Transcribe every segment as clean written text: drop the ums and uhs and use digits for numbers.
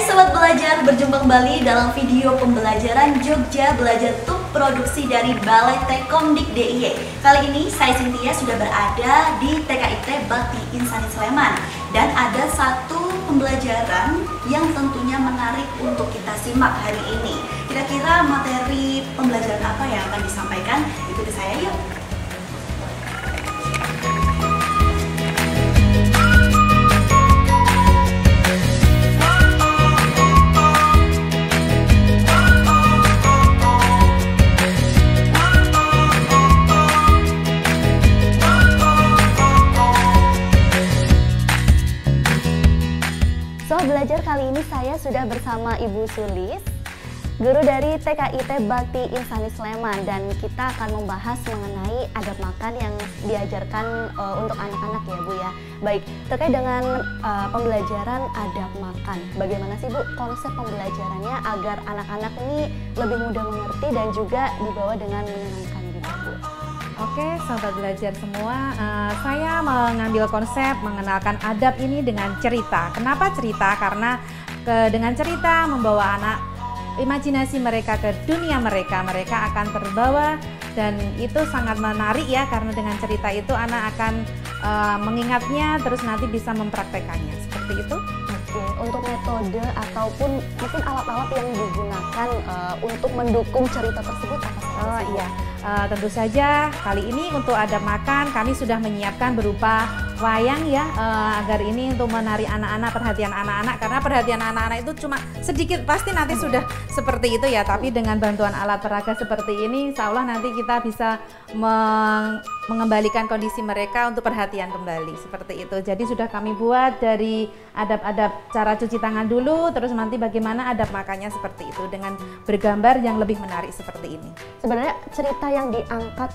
Sobat Belajar, berjumpa kembali dalam video pembelajaran Jogja Belajar Tuk produksi dari Balai Tekomdik DIY. Kali ini saya Cynthia sudah berada di TKIT Bakti Insani Sleman. Dan ada satu pembelajaran yang tentunya menarik untuk kita simak hari ini. Kira-kira materi pembelajaran apa yang akan disampaikan? Ikuti saya yuk! Belajar kali ini saya sudah bersama Ibu Sulis, guru dari TKIT Bakti Insani Sleman, dan kita akan membahas mengenai adab makan yang diajarkan untuk anak-anak ya Bu ya. Baik, terkait dengan pembelajaran adab makan, bagaimana sih Bu konsep pembelajarannya agar anak-anak ini lebih mudah mengerti dan juga dibawa dengan menyenangkan juga Bu? Oke, sahabat belajar semua, saya mengambil konsep mengenalkan adab ini dengan cerita. Kenapa cerita? Karena dengan cerita membawa anak imajinasi mereka ke dunia mereka akan terbawa, dan itu sangat menarik ya, karena dengan cerita itu anak akan mengingatnya terus nanti bisa mempraktekannya. Seperti itu. Oke, untuk metode ataupun mungkin alat-alat yang digunakan untuk mendukung cerita tersebut apa saja? Oh iya. Tentu saja kali ini untuk adab makan kami sudah menyiapkan berupa wayang ya, agar ini untuk menarik anak-anak, perhatian anak-anak, karena perhatian anak-anak itu cuma sedikit, pasti nanti sudah seperti itu ya, tapi dengan bantuan alat peraga seperti ini insya Allah nanti kita bisa mengembalikan kondisi mereka untuk perhatian kembali, seperti itu. Jadi sudah kami buat dari adab-adab cara cuci tangan dulu, terus nanti bagaimana adab makannya seperti itu dengan bergambar yang lebih menarik seperti ini. Sebenarnya cerita yang diangkat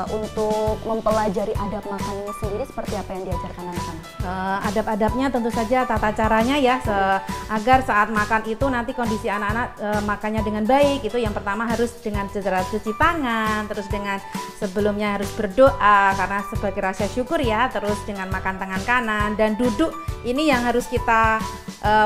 untuk mempelajari adab makan ini sendiri seperti apa yang diajarkan anak-anak? Adab-adabnya tentu saja tata caranya ya, agar saat makan itu nanti kondisi anak-anak makannya dengan baik. Itu yang pertama harus dengan cara cuci tangan, terus dengan sebelumnya harus berdoa karena sebagai rasa syukur ya, terus dengan makan tangan kanan, dan duduk ini yang harus kita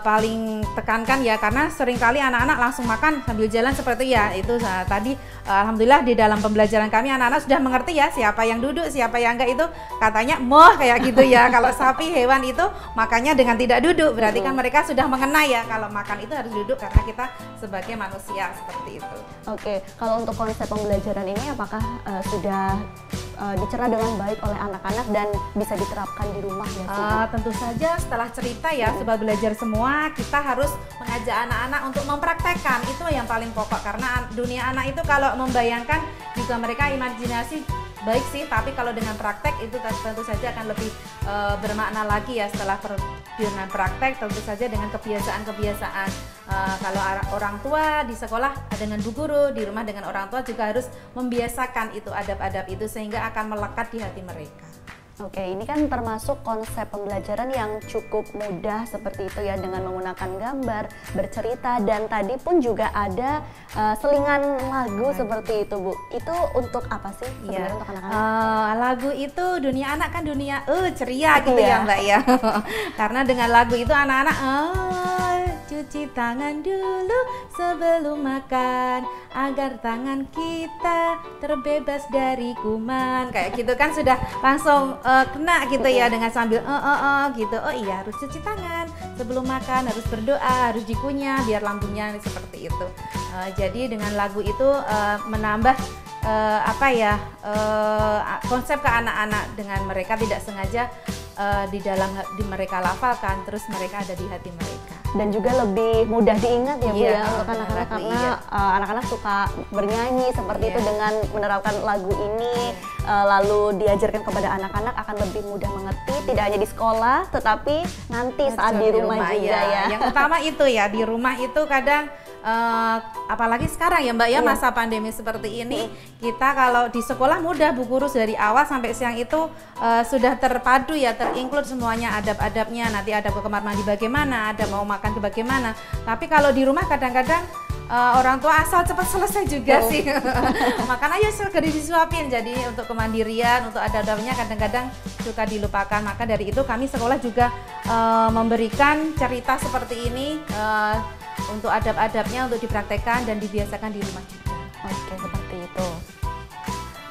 paling tekankan ya, karena seringkali anak-anak langsung makan sambil jalan seperti ya itu tadi. Alhamdulillah di dalam pembelajaran kami anak-anak sudah mengerti ya, siapa yang duduk siapa yang enggak, itu katanya moh kayak gitu ya. Kalau sapi hewan itu makannya dengan tidak duduk, berarti kan mereka sudah mengenai ya kalau makan itu harus duduk karena kita sebagai manusia seperti itu. Oke, kalau untuk konsep pembelajaran ini apakah sudah dicerna dengan baik oleh anak-anak dan bisa diterapkan di rumah ya? Tentu saja setelah cerita ya, sobat belajar semua, kita harus mengajak anak-anak untuk mempraktekkan, itu yang paling pokok, karena dunia anak itu kalau membayangkan juga mereka imajinasi baik sih, tapi kalau dengan praktek itu tentu saja akan lebih bermakna lagi ya. Setelah dengan praktek tentu saja dengan kebiasaan-kebiasaan, kalau orang tua di sekolah dengan bu guru, di rumah dengan orang tua juga harus membiasakan itu adab-adab itu sehingga akan melekat di hati mereka. Oke, ini kan termasuk konsep pembelajaran yang cukup mudah seperti itu ya, dengan menggunakan gambar, bercerita, dan tadi pun juga ada selingan lagu seperti itu Bu. Itu untuk apa sih sebenarnya untuk anak-anak? Lagu itu dunia anak kan dunia ceria gitu ya Mbak ya. Karena dengan lagu itu anak-anak cuci tangan dulu sebelum makan agar tangan kita terbebas dari kuman, kayak gitu kan sudah langsung kena gitu ya, dengan sambil gitu. Oh iya, harus cuci tangan sebelum makan, harus berdoa, harus dikunyah biar lambungnya seperti itu. Jadi dengan lagu itu menambah konsep ke anak-anak, dengan mereka tidak sengaja di mereka lafalkan, terus mereka ada di hati mereka. Dan juga lebih mudah diingat ya Bu ya untuk anak-anak, karena anak-anak suka bernyanyi seperti itu. Dengan menerapkan lagu ini lalu diajarkan kepada anak-anak akan lebih mudah mengerti, tidak hanya di sekolah tetapi nanti saat di rumah juga ya. Yang utama itu ya, di rumah itu kadang apalagi sekarang ya Mbak ya, masa pandemi seperti ini, kita kalau di sekolah mudah, bu guru dari awal sampai siang itu sudah terpadu ya, terinclude semuanya adab-adabnya, nanti adab ke kamar mandi bagaimana, adab mau makan ke bagaimana. Tapi kalau di rumah kadang-kadang orang tua asal cepat selesai juga sih. Makan aja segera disuapin. Jadi untuk kemandirian, untuk adab-adabnya kadang-kadang suka dilupakan. Maka dari itu kami sekolah juga memberikan cerita seperti ini untuk adab-adabnya untuk dipraktekkan dan dibiasakan di rumah juga. Oke, seperti itu.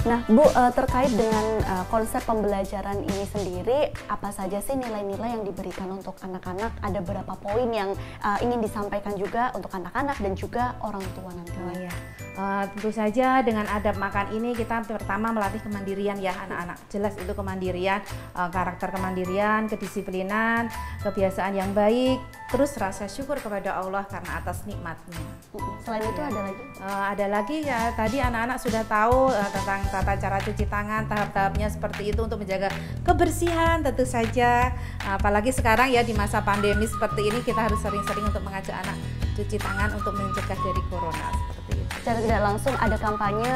Nah, Bu, terkait dengan konsep pembelajaran ini sendiri, apa saja sih nilai-nilai yang diberikan untuk anak-anak? Ada berapa poin yang ingin disampaikan juga untuk anak-anak dan juga orang tua nanti? Oh ya, tentu saja dengan adab makan ini kita pertama melatih kemandirian ya anak-anak. Jelas itu kemandirian, karakter kemandirian, kedisiplinan, kebiasaan yang baik, terus rasa syukur kepada Allah karena atas nikmatnya. Selain itu ada lagi? Ada lagi ya, tadi anak-anak sudah tahu tentang tata cara cuci tangan, tahap-tahapnya seperti itu untuk menjaga kebersihan tentu saja. Apalagi sekarang ya di masa pandemi seperti ini kita harus sering-sering untuk mengajak anak cuci tangan untuk mencegah dari corona seperti itu. Secara tidak langsung ada kampanye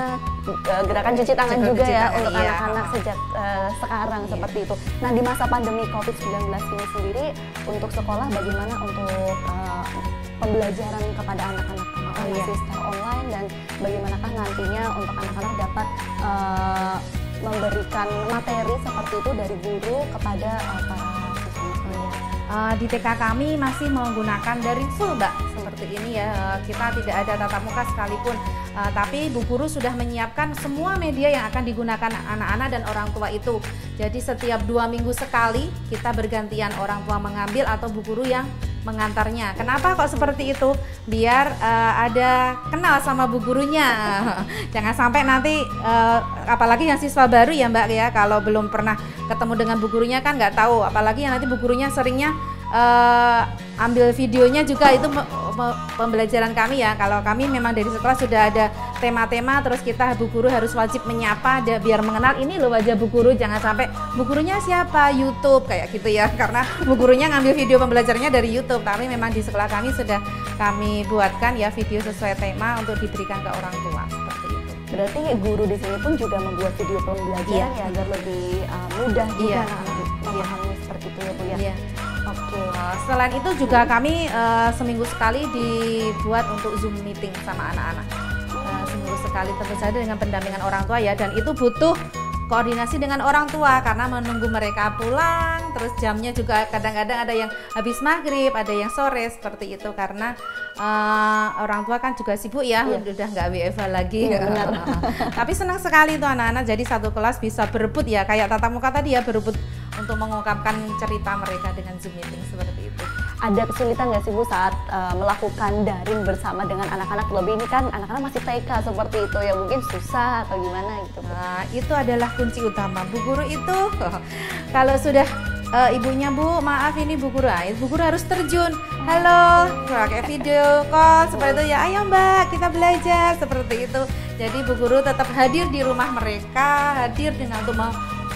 gerakan cuci tangan juga ya untuk anak-anak sejak sekarang seperti itu. Nah, di masa pandemi COVID-19 ini sendiri untuk sekolah bagaimana untuk pembelajaran kepada anak-anak? Masih secara online dan bagaimanakah nantinya untuk anak-anak dapat memberikan materi seperti itu dari guru kepada para siswa? Di TK kami masih menggunakan dari full Mbak, seperti ini ya, kita tidak ada tatap muka sekalipun, tapi Bu Guru sudah menyiapkan semua media yang akan digunakan anak-anak dan orang tua itu. Jadi setiap 2 minggu sekali kita bergantian orang tua mengambil atau Bu Guru yang mengantarnya. Kenapa kok seperti itu? Biar ada kenal sama Bu Gurunya. Jangan sampai nanti apalagi yang siswa baru ya Mbak ya, kalau belum pernah ketemu dengan Bu Gurunya kan nggak tahu. Apalagi yang nanti Bu Gurunya seringnya ambil videonya juga, itu pembelajaran kami ya. Kalau kami memang dari sekolah sudah ada tema-tema, terus kita Bu Guru harus wajib menyapa biar mengenal ini loh wajah Bu Guru. Jangan sampai Bu Gurunya siapa, YouTube kayak gitu ya, karena Bu Gurunya ngambil video pembelajarannya dari YouTube. Tapi memang di sekolah kami sudah kami buatkan ya video sesuai tema untuk diberikan ke orang tua seperti itu. Berarti guru di sini pun juga membuat video pembelajaran ya agar lebih mudah juga memahami seperti itu ya Bu ya. Iya. Oke. Selain itu juga kami seminggu sekali dibuat untuk Zoom meeting sama anak-anak. Seminggu sekali tentu saja dengan pendampingan orang tua ya, dan itu butuh koordinasi dengan orang tua karena menunggu mereka pulang, terus jamnya juga kadang-kadang ada yang habis maghrib, ada yang sore seperti itu karena orang tua kan juga sibuk ya, udah nggak WFH lagi. Benar. Tapi senang sekali tuh anak-anak, jadi satu kelas bisa berebut ya, kayak tatap muka tadi ya, berebut untuk mengungkapkan cerita mereka dengan Zoom meeting seperti itu. Ada kesulitan nggak sih Bu saat melakukan daring bersama dengan anak-anak? Lebih ini kan anak-anak masih TK seperti itu ya, mungkin susah atau gimana gitu. Nah, itu adalah kunci utama. Bu Guru itu kalau sudah ibunya Bu, maaf ini Bu Guru, Bu Guru harus terjun. Halo, pakai video call seperti itu ya. Ayo Mbak, kita belajar seperti itu. Jadi Bu Guru tetap hadir di rumah mereka, hadir dengan untuk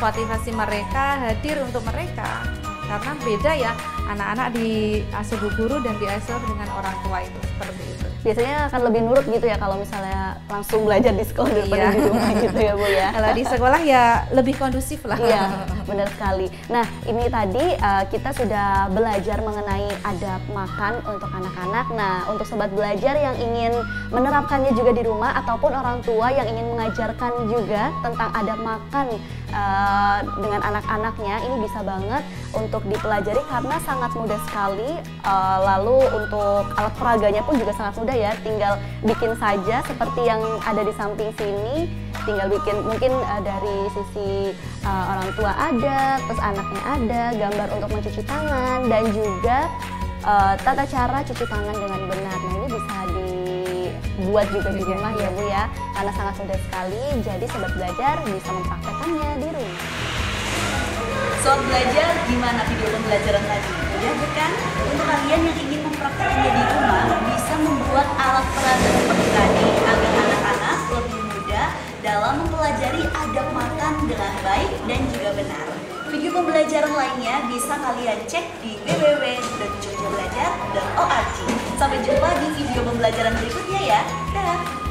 memotivasi mereka, hadir untuk mereka. Karena beda ya anak-anak diasuh Bu Guru dan diasuh dengan orang tua itu seperti itu. Biasanya akan lebih nurut gitu ya kalau misalnya langsung belajar di sekolah daripada di rumah gitu ya Bu ya. Kalau di sekolah ya lebih kondusif lah. Iya, benar sekali. Nah, ini tadi kita sudah belajar mengenai adab makan untuk anak-anak. Nah, untuk sobat belajar yang ingin menerapkannya juga di rumah ataupun orang tua yang ingin mengajarkan juga tentang adab makan dengan anak-anaknya, ini bisa banget untuk dipelajari karena sangat mudah sekali. Lalu untuk alat peraganya pun juga sangat mudah ya, tinggal bikin saja seperti yang ada di samping sini. Tinggal bikin mungkin dari sisi orang tua ada, terus anaknya ada, gambar untuk mencuci tangan dan juga tata cara cuci tangan dengan benar. Nah, ini bisa dibuat juga di rumah ya Bu ya, karena sangat mudah sekali. Jadi sobat belajar bisa mempraktekannya di rumah. Sobat belajar, gimana video pembelajaran tadi? Mudah bukan? Untuk kalian yang ingin mempraktekannya di rumah, bisa membuat alat peraga seperti tadi agar anak-anak lebih mudah dalam mempelajari adab makan dengan baik dan juga benar. Video pembelajaran lainnya bisa kalian cek di www.jogjabelajar.org. Sampai jumpa di video pembelajaran berikutnya ya. Dah.